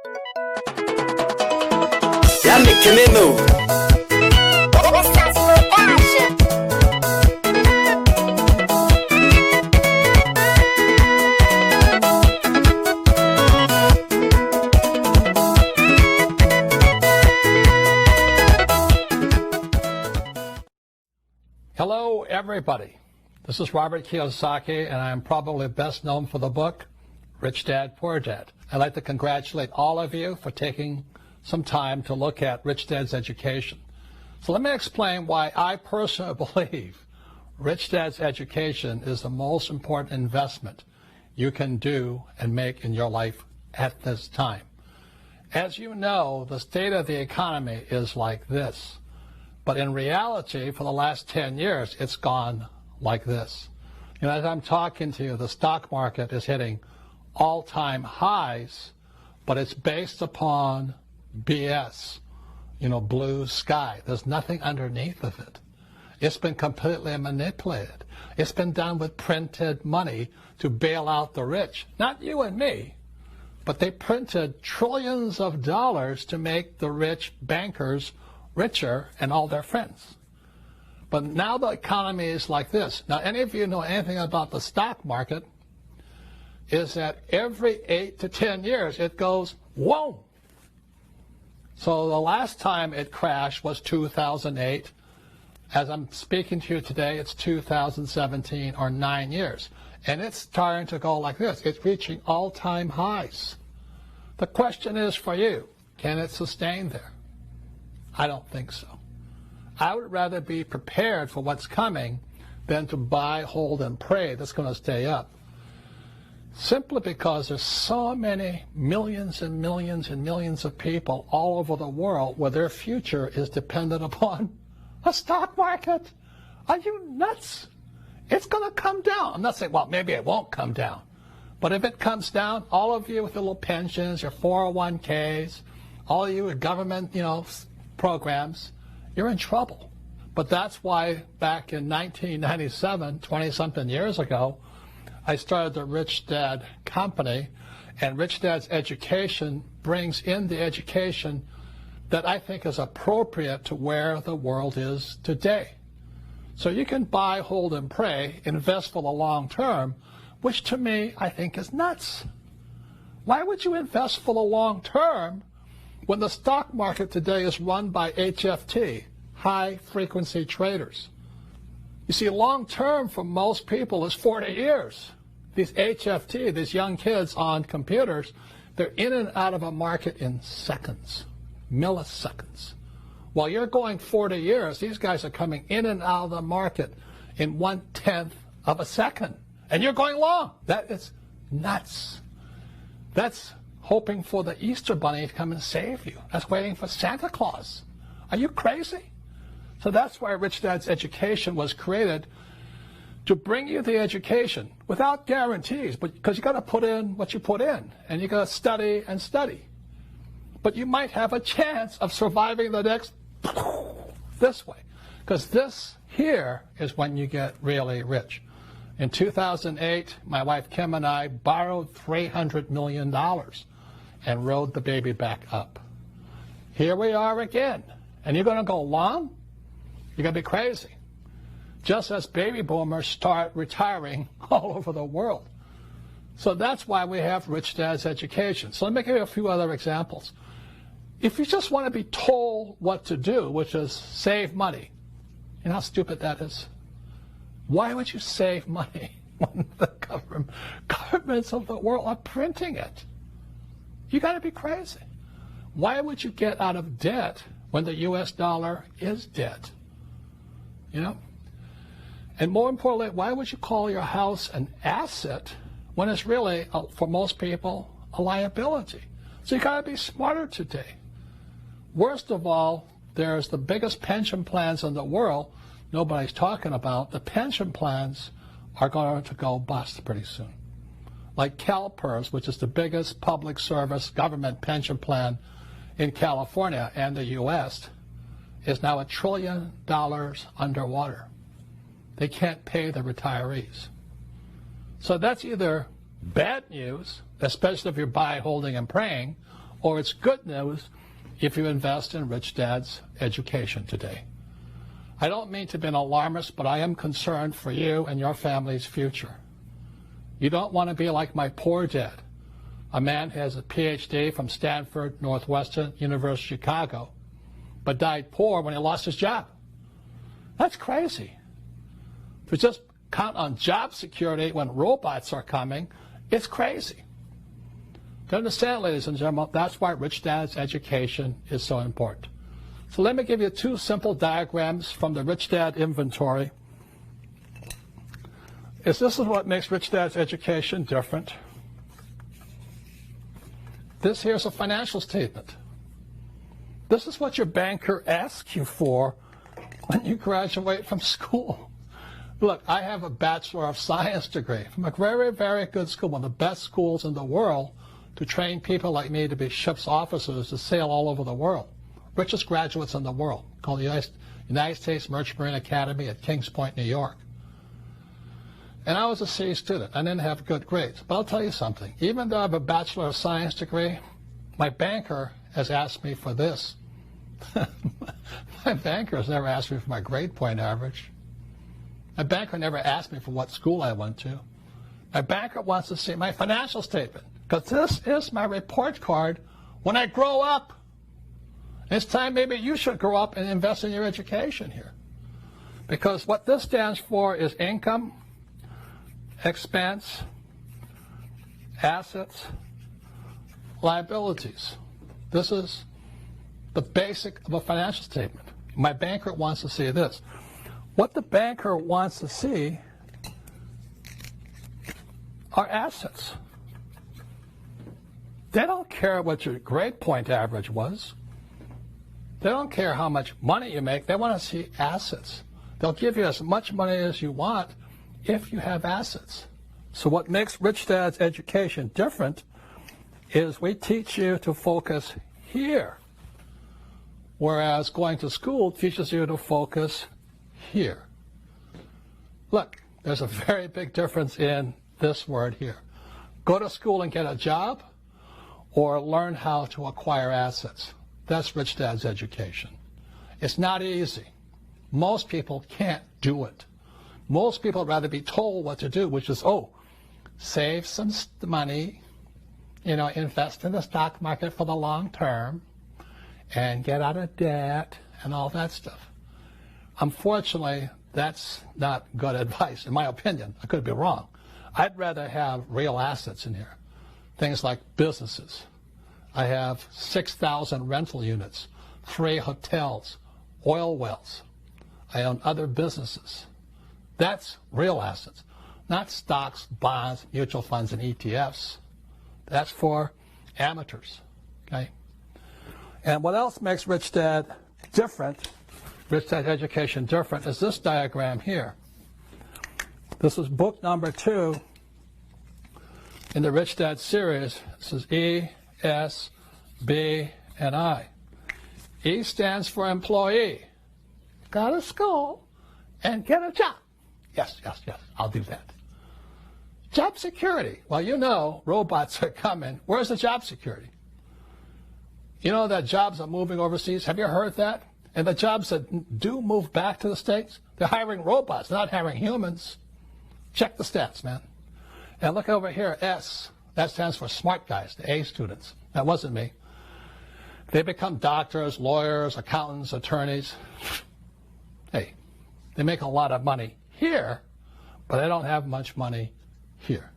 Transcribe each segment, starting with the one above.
Y'all making me move. Hello, everybody. This is Robert Kiyosaki, and I am probably best known for the book, Richdad, Poor Dad. I'd like to congratulate all of you for taking some time to look at Richdad's education. So let me explain why I personally believe Richdad's education is the most important investment you can do and make in your life at this time. As you know, the state of the economy is like this. But in reality, for the last 10 years, it's gone like this. You know, as I'm talking to you, the stock market is hitting all-time highs, but it's based upon BS, blue sky. There's nothing underneath of it. It's been completely manipulated. It's been done with printed money to bail out the rich. Not you and me, but they printed trillions of dollars to make the rich bankers richer and all their friends. But now the economy is like this. Now, any of you know anything about the stock market is that every 8 to 10 years it goes, whoa. So the last time it crashed was 2008. As I'm speaking to you today, it's 2017, or 9 years. And it's starting to go like this. It's reaching all-time highs. The question is for you, can it sustain there? I don't think so. I would rather be prepared for what's coming than to buy, hold, and pray that's going to stay up. Simply because there's so many millions and millions and millions of people all over the world where their future is dependent upon a stock market. Are you nuts? It's going to come down. I'm not saying, well, maybe it won't come down. But if it comes down, all of you with your little pensions, your 401ks, all of you with government, programs, you're in trouble. But that's why back in 1997, 20-something years ago, I started the Richdad company, and Richdad's education brings in the education that I think is appropriate to where the world is today. So you can buy, hold, and pray, invest for the long term, which to me I think is nuts. Why would you invest for the long term when the stock market today is run by HFT, high-frequency traders? You see, long-term for most people is 40 years. These HFT, these young kids on computers, they're in and out of a market in seconds, milliseconds. While you're going 40 years, these guys are coming in and out of the market in 1/10 of a second. And you're going long. That is nuts. That's hoping for the Easter Bunny to come and save you. That's waiting for Santa Claus. Are you crazy? So that's why Richdad's education was created, to bring you the education without guarantees, but because you got to put in what you put in, and you got to study and study. But you might have a chance of surviving the next this way, because this here is when you get really rich. In 2008, my wife Kim and I borrowed $300 million and rode the baby back up. Here we are again. And you're going to go long? You're going to be crazy. Just as baby boomers start retiring all over the world. So that's why we have Richdad's education. So let me give you a few other examples. If you just want to be told what to do, which is save money, you know how stupid that is? Why would you save money when the governments of the world are printing it? You got to be crazy. Why would you get out of debt when the U.S. dollar is debt? And more importantly, why would you call your house an asset when it's really, for most people, a liability? So you got to be smarter today. Worst of all, there's the biggest pension plans in the world nobody's talking about. The pension plans are going to go bust pretty soon. Like CalPERS, which is the biggest public service government pension plan in California and the U.S., is now $1 trillion underwater. They can't pay the retirees. So that's either bad news, especially if you're buy, holding, and praying, or it's good news if you invest in Rich Dad's education today. I don't mean to be an alarmist, but I am concerned for you and your family's future. You don't want to be like my poor dad, a man who has a PhD from Stanford, Northwestern, University of Chicago, but died poor when he lost his job. That's crazy. To just count on job security when robots are coming, it's crazy. To understand, ladies and gentlemen, that's why Rich Dad's education is so important. So let me give you two simple diagrams from the Rich Dad inventory. This is what makes Rich Dad's education different. This here's a financial statement. This is what your banker asks you for when you graduate from school. Look, I have a Bachelor of Science degree from a very, very good school, one of the best schools in the world to train people like me to be ship's officers to sail all over the world. Richest graduates in the world, called the United States Merchant Marine Academy at Kings Point, New York. And I was a C student. I didn't have good grades. But I'll tell you something. Even though I have a Bachelor of Science degree, my banker has asked me for this. My banker has never asked me for my grade point average. My banker never asked me for what school I went to. My banker wants to see my financial statement, because this is my report card when I grow up. It's time maybe you should grow up and invest in your education here. Because what this stands for is income, expense, assets, liabilities. This is the basic of a financial statement. My banker wants to see this. What the banker wants to see are assets. They don't care what your grade point average was. They don't care how much money you make. They want to see assets. They'll give you as much money as you want if you have assets. So what makes Rich Dad's education different is we teach you to focus here, whereas going to school teaches you to focus here. Look, there's a very big difference in this word here. Go to school and get a job, or learn how to acquire assets. That's Rich Dad's education. It's not easy. Most people can't do it. Most people would rather be told what to do, which is, oh, save some money, invest in the stock market for the long term, and get out of debt, and all that stuff. Unfortunately, that's not good advice, in my opinion. I could be wrong. I'd rather have real assets in here. Things like businesses. I have 6,000 rental units, 3 hotels, oil wells. I own other businesses. That's real assets, not stocks, bonds, mutual funds, and ETFs. That's for amateurs, okay? And what else makes Rich Dad different, Rich Dad education different, is this diagram here. This is book number 2 in the Rich Dad series. This is E, S, B, and I. E stands for employee. Go to school and get a job. Yes, I'll do that. Job security. Well, robots are coming. Where's the job security? You know that jobs are moving overseas? Have you heard that? And the jobs that do move back to the States, they're hiring robots, they're not hiring humans. Check the stats, man. And look over here, S. That stands for smart guys, the A students. That wasn't me. They become doctors, lawyers, accountants, attorneys. Hey, they make a lot of money here, but they don't have much money here.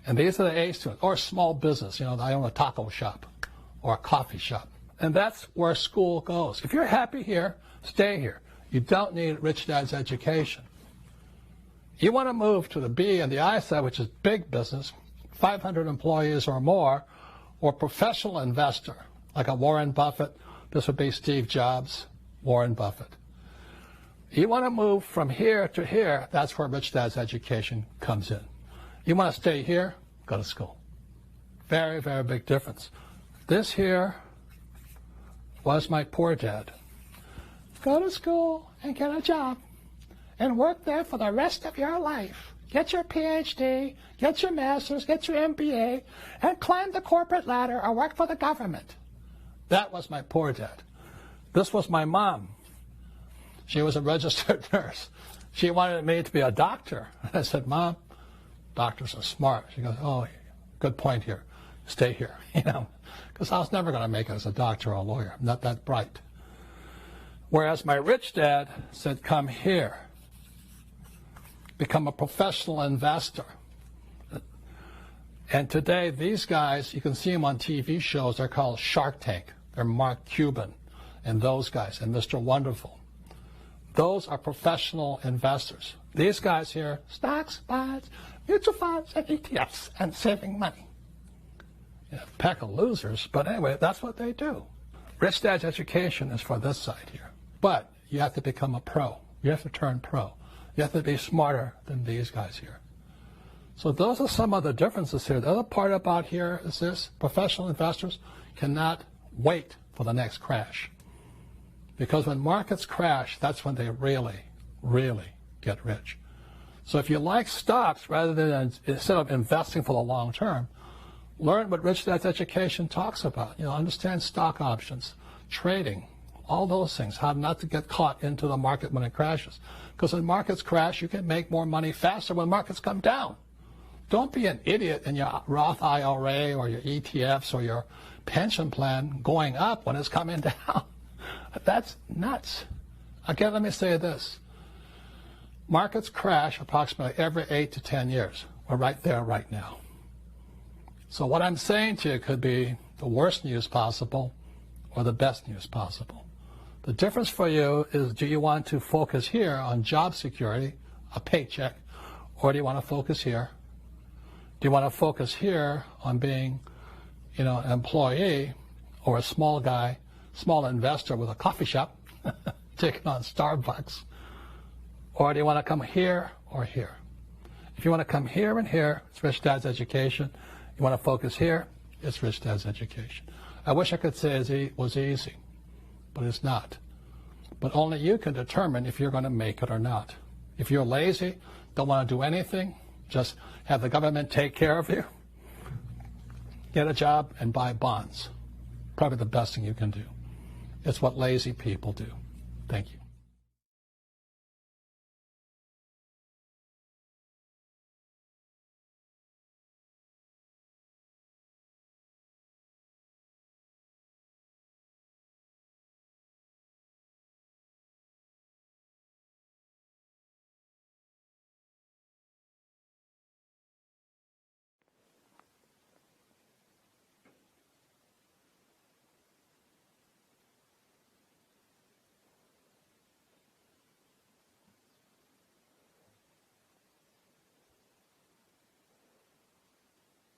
And these are the A students, or small business. I own a taco shop or a coffee shop. And that's where school goes. If you're happy here, stay here. You don't need Rich Dad's education. You want to move to the B and the I side, which is big business, 500 employees or more, or professional investor, like a Warren Buffett. This would be Steve Jobs, Warren Buffett. You want to move from here to here, that's where Rich Dad's education comes in. You want to stay here, go to school. Very, very big difference. This here was my poor dad. Go to school and get a job and work there for the rest of your life. get your PhD, get your master's, get your MBA, and climb the corporate ladder or work for the government. That was my poor dad. This was my mom. She was a registered nurse. She wanted me to be a doctor. I said, Mom, doctors are smart. She goes, oh, good point here. Stay here, because I was never going to make it as a doctor or a lawyer. I'm not that bright. Whereas my rich dad said, come here. Become a professional investor. And today, these guys, you can see them on TV shows. They're called Shark Tank. They're Mark Cuban and those guys and Mr. Wonderful. Those are professional investors. These guys here, stocks, bonds, mutual funds, and ETFs, and saving money. Pack of losers, but anyway, that's what they do. Rich Dad's education is for this side here. But you have to become a pro. You have to turn pro. You have to be smarter than these guys here. So those are some of the differences here. The other part about here is this: professional investors cannot wait for the next crash. Because when markets crash, that's when they really, really get rich. So if you like stocks, rather than instead of investing for the long term, learn what Rich Dad's education talks about. Understand stock options, trading, all those things, how not to get caught into the market when it crashes. Because when markets crash, you can make more money faster when markets come down. Don't be an idiot in your Roth IRA or your ETFs or your pension plan going up when it's coming down. That's nuts. Again, let me say this. Markets crash approximately every 8 to 10 years. We're right there right now. So what I'm saying to you could be the worst news possible or the best news possible. The difference for you is, do you want to focus here on job security, a paycheck, or do you want to focus here? Do you want to focus here on being, an employee or a small guy, small investor with a coffee shop, taking on Starbucks? Or do you want to come here or here? If you want to come here and here, it's Rich Dad's education. You want to focus here, it's Rich Dad's education. I wish I could say it was easy, but it's not. But only you can determine if you're going to make it or not. If you're lazy, don't want to do anything, just have the government take care of you, get a job and buy bonds. Probably the best thing you can do. It's what lazy people do. Thank you.